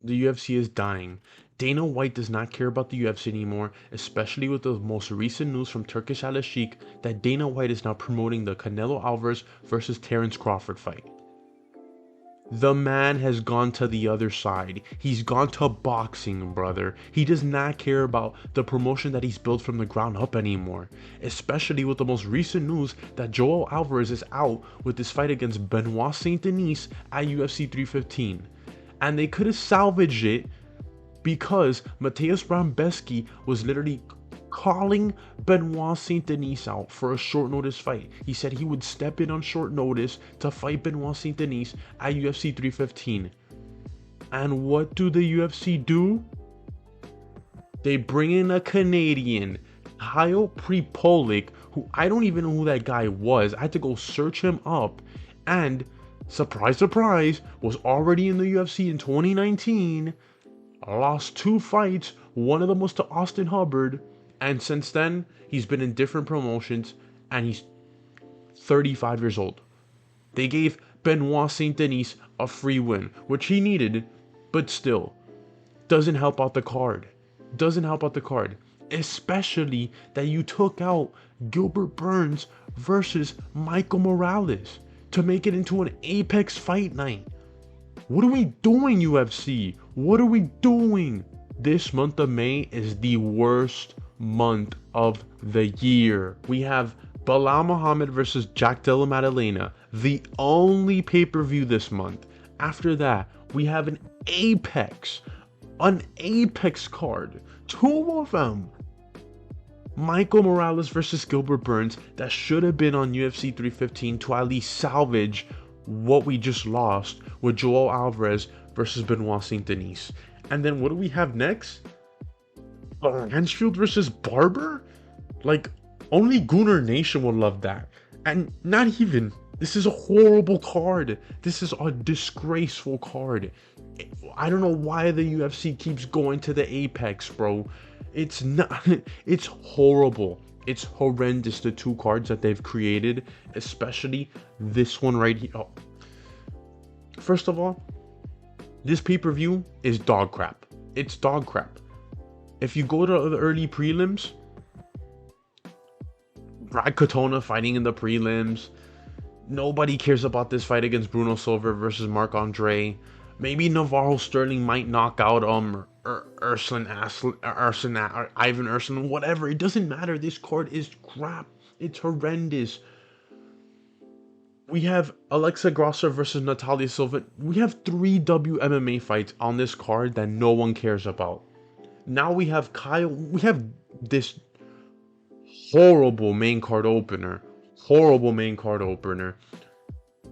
The UFC is dying. Dana White does not care about the UFC anymore, especially with the most recent news from Turkish Al Sheikh that Dana White is now promoting the Canelo Alvarez versus Terence Crawford fight. The man has gone to the other side. He's gone to boxing, brother. He does not care about the promotion that he's built from the ground up anymore. Especially with the most recent news that Joel Alvarez is out with this fight against Benoit Saint Denis at UFC 315. And they could have salvaged it because Mateusz Brambesky was literally calling Benoit Saint Denis out for a short notice fight. He said he would step in on short notice to fight Benoit Saint Denis at UFC 315. And what do the UFC do? They bring in a Canadian, Kyle Pripolik, who I don't even know who that guy was. I had to go search him up. And surprise, surprise, was already in the UFC in 2019. Lost 2 fights, one of them was to Austin Hubbard, and since then, he's been in different promotions, and he's 35 years old. They gave Benoit Saint Denis a free win, which he needed, but still, doesn't help out the card. Doesn't help out the card. Especially that you took out Gilbert Burns versus Michael Morales to make it into an Apex fight night. What are we doing, UFC? What are we doing? This month of May is the worst month of the year. We have Belal Muhammad versus Jack Della Maddalena, the only pay-per-view this month. After that, we have an Apex card. 2 of them. Michael Morales versus Gilbert Burns, that should have been on UFC 315 to at least salvage what we just lost with Joel Alvarez versus Benoit Saint Denis. And then what do we have next? Hansfield versus Barber? Like, only Gooner Nation will love that. And not even. This is a horrible card. This is a disgraceful card. I don't know why the UFC keeps going to the Apex, bro. It's not. It's horrible. It's horrendous, the 2 cards that they've created, especially this one right here. Oh. First of all, this pay-per-view is dog crap. It's dog crap. If you go to the early prelims, Brad Katona fighting in the prelims. Nobody cares about this fight against Bruno Silva versus Marc Andre. Maybe Navarro Sterling might knock out Ivan Ursulin, whatever. It doesn't matter. This card is crap. It's horrendous. We have Alexa Grasso versus Natalia Silva. We have 3 WMMA fights on this card that no one cares about. Now we have this horrible main card opener.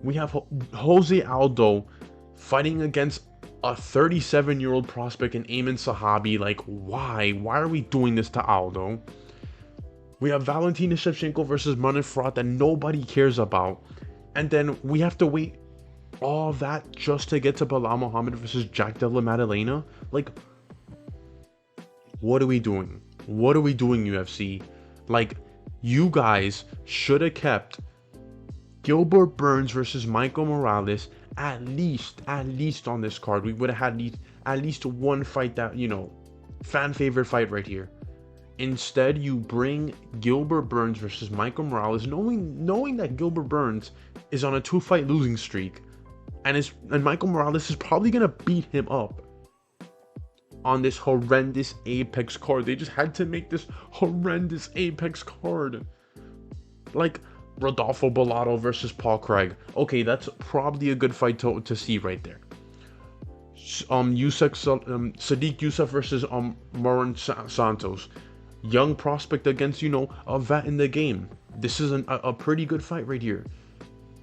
We have Jose Aldo fighting against a 37-year-old prospect in Ayman Sahabi. Like, why? Why are we doing this to Aldo? We have Valentina Shevchenko versus Manafrat that nobody cares about. And then we have to wait all that just to get to Belal Muhammad versus Jack Della Maddalena. Like, what are we doing? What are we doing, UFC? Like, you guys should have kept Gilbert Burns versus Michael Morales at least on this card. We would have had at least one fight that, fan favorite fight right here. Instead, you bring Gilbert Burns versus Michael Morales, knowing that Gilbert Burns is on a 2-fight losing streak, and Michael Morales is probably gonna beat him up on this horrendous Apex card. They just had to make this horrendous Apex card. Like Rodolfo Bellato versus Paul Craig. Okay, that's probably a good fight to see right there. Sadiq Youssef versus Moran Santos. Young prospect against, a vet in the game. This is a pretty good fight right here.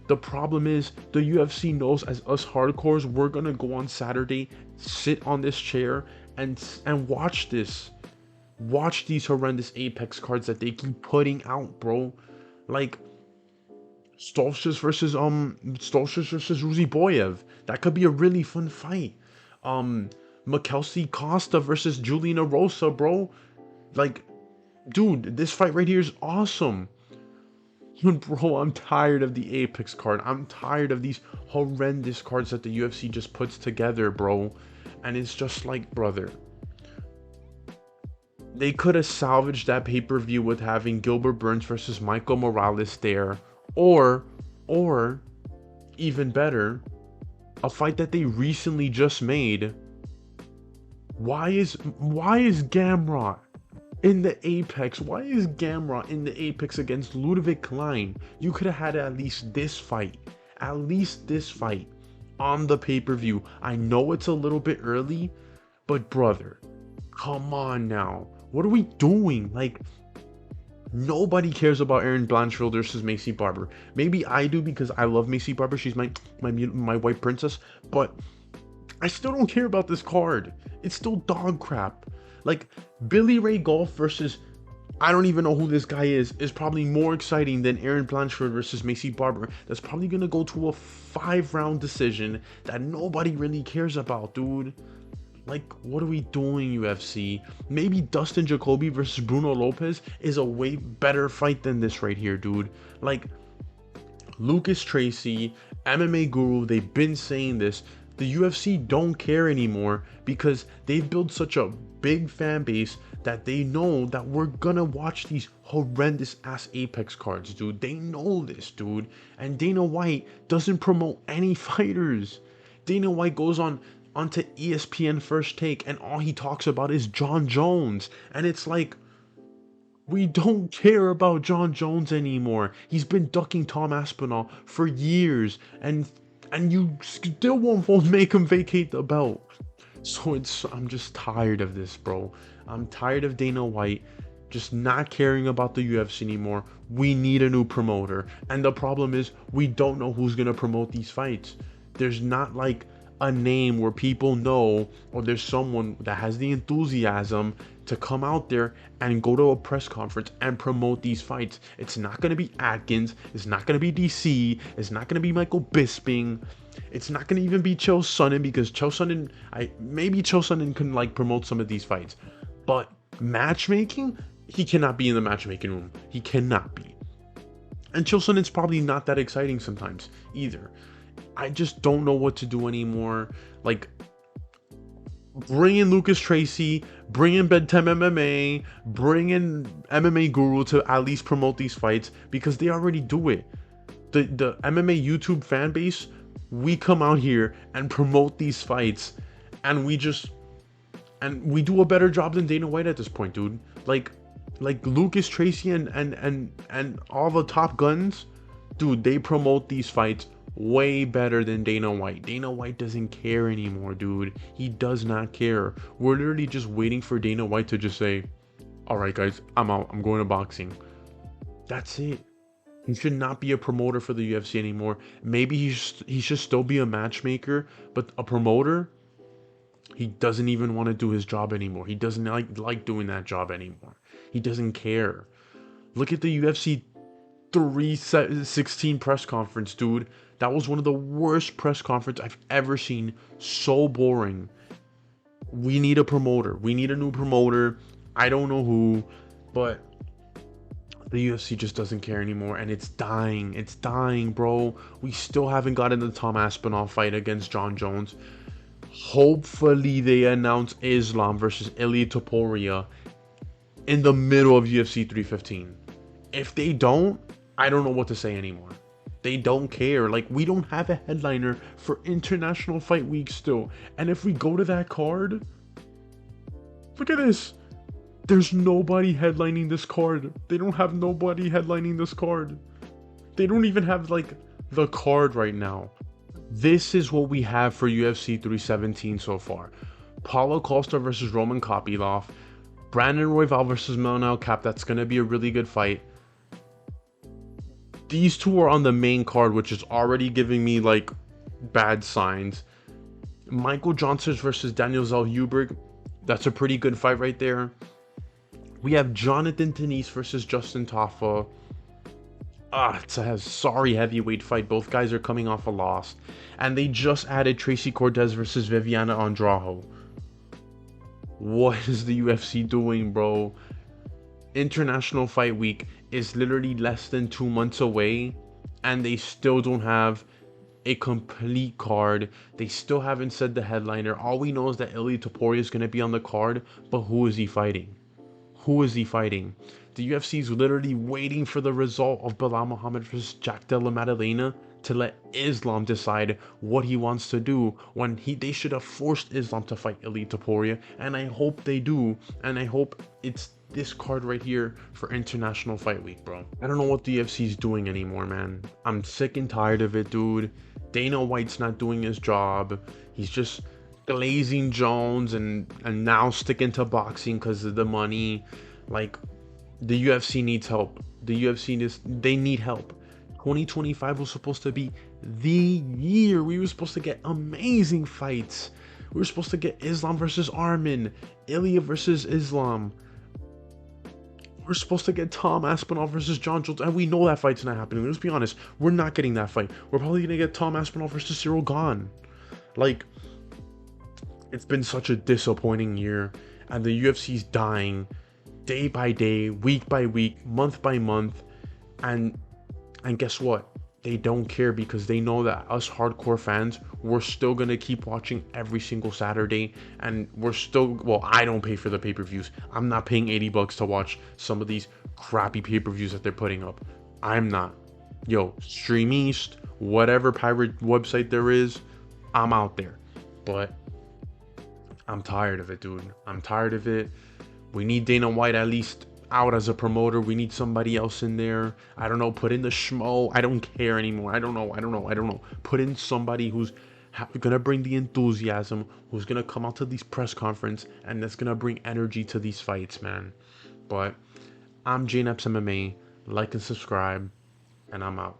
The problem is, the UFC knows as us hardcores, we're gonna go on Saturday, sit on this chair, and watch this. Watch these horrendous Apex cards that they keep putting out, bro. Like, Stoltzfus versus Ruziboyev. That could be a really fun fight. Mikkelsi Costa versus Juliana Rosa, bro. Like, dude, this fight right here is awesome. Bro, I'm tired of the Apex card. I'm tired of these horrendous cards that the UFC just puts together, bro. And it's just like, brother, they could have salvaged that pay-per-view with having Gilbert Burns versus Michael Morales there, or even better, a fight that they recently just made. Why is Gamrot in the Apex? Why is Gamrot in the Apex against Ludwig Klein? You could have had at least this fight on the pay-per-view. I know it's a little bit early, but brother, come on now. What are we doing? Like, nobody cares about Erin Blanchfield versus Macy Barber. Maybe I do because I love Macy Barber. She's my white princess. But I still don't care about this card. It's still dog crap. Like, Billy Ray Golf versus, I don't even know who this guy is probably more exciting than Erin Blanchfield versus Macy Barber. That's probably gonna go to a 5-round decision that nobody really cares about, dude. Like, what are we doing, UFC? Maybe Dustin Jacoby versus Bruno Lopez is a way better fight than this right here, dude. Like, Lucas Tracy, MMA Guru, they've been saying this. The UFC don't care anymore because they've built such a big fan base that they know that we're gonna watch these horrendous ass Apex cards, dude. They know this, dude. And Dana White doesn't promote any fighters. Dana White goes onto ESPN First Take and all he talks about is John Jones. And it's like, we don't care about John Jones anymore. He's been ducking Tom Aspinall for years, and you still won't make him vacate the belt. So I'm just tired of this, bro. I'm tired of Dana White just not caring about the UFC anymore. We need a new promoter. And the problem is, we don't know who's gonna promote these fights. There's not like a name where people know, or there's someone that has the enthusiasm to come out there and go to a press conference and promote these fights. It's not going to be Atkins, it's not going to be DC, it's not going to be Michael Bisping, it's not going to even be Chael Sonnen, because maybe Chael Sonnen can like promote some of these fights, but matchmaking, he cannot be in the matchmaking room. He cannot be. And Chael Sonnen's probably not that exciting sometimes either. I just don't know what to do anymore. Like, bring in Lucas Tracy, bring in Bedtime MMA, bring in MMA Guru to at least promote these fights, because they already do it. The MMA YouTube fan base, we come out here and promote these fights, and we do a better job than Dana White at this point, dude. Like Lucas Tracy and all the top guns, dude, they promote these fights way better than Dana White. Dana White doesn't care anymore, dude. He does not care. We're literally just waiting for Dana White to just say, all right, guys, I'm out. I'm going to boxing. That's it. He should not be a promoter for the UFC anymore. Maybe he should still be a matchmaker, but a promoter, he doesn't even want to do his job anymore. He doesn't like doing that job anymore. He doesn't care. Look at the UFC 316 press conference, dude. That was one of the worst press conferences I've ever seen. So boring. We need a promoter. We need a new promoter. I don't know who, but the UFC just doesn't care anymore, and it's dying. It's dying, bro. We still haven't gotten the Tom Aspinall fight against John Jones. Hopefully they announce Islam versus Ilia Topuria in the middle of UFC 315. If they don't, I don't know what to say anymore. They don't care. Like, we don't have a headliner for International Fight Week still. And if we go to that card, look at this. There's nobody headlining this card. They don't have nobody headlining this card. They don't even have, like, the card right now. This is what we have for UFC 317 so far. Paulo Costa versus Roman Kopylov. Brandon Royval versus Manel Kape. That's going to be a really good fight. These two are on the main card, which is already giving me, like, bad signs. Michael Johnson versus Daniel Zellhuber. That's a pretty good fight right there. We have Jonathan Denise versus Justin Tafa. It's a sorry heavyweight fight. Both guys are coming off a loss. And they just added Tracy Cortez versus Viviana Andrade. What is the UFC doing, bro? International Fight Week is literally less than 2 months away, and they still don't have a complete card. They still haven't said the headliner. All we know is that Ilia Topuria is going to be on the card, but who is he fighting? Who is he fighting? The UFC is literally waiting for the result of Belal Muhammad versus Jack Della Maddalena to let Islam decide what he wants to do, when they should have forced Islam to fight Ilia Topuria, and I hope they do, and I hope it's this card right here for International Fight Week, bro. I don't know what the UFC is doing anymore, man. I'm sick and tired of it, dude. Dana White's not doing his job. He's just glazing Jones and now sticking to boxing because of the money. Like, the UFC needs help. They need help. 2025 was supposed to be the year. We were supposed to get amazing fights. We were supposed to get Islam versus Arman, Ilia versus Islam. We're supposed to get Tom Aspinall versus John Jones, and we know that fight's not happening. Let's be honest, we're not getting that fight. We're probably gonna get Tom Aspinall versus Cyril Gane. Like, it's been such a disappointing year, and the UFC's dying day by day, week by week, month by month, and guess what? They don't care, because they know that us hardcore fans, we're still gonna keep watching every single Saturday, and we're still, well, I don't pay for the pay-per-views. I'm not paying $80 to watch some of these crappy pay-per-views that they're putting up. I'm not. Yo, Stream East, whatever pirate website there is, I'm out there. But I'm tired of it, dude. I'm tired of it. We need Dana White at least out as a promoter. We need somebody else in there. I don't know, put in the schmo. I don't care anymore. I don't know. Put in somebody who's gonna bring the enthusiasm, who's gonna come out to these press conference, and that's gonna bring energy to these fights, man. But I'm JNEPS MMA. Like and subscribe, and I'm out.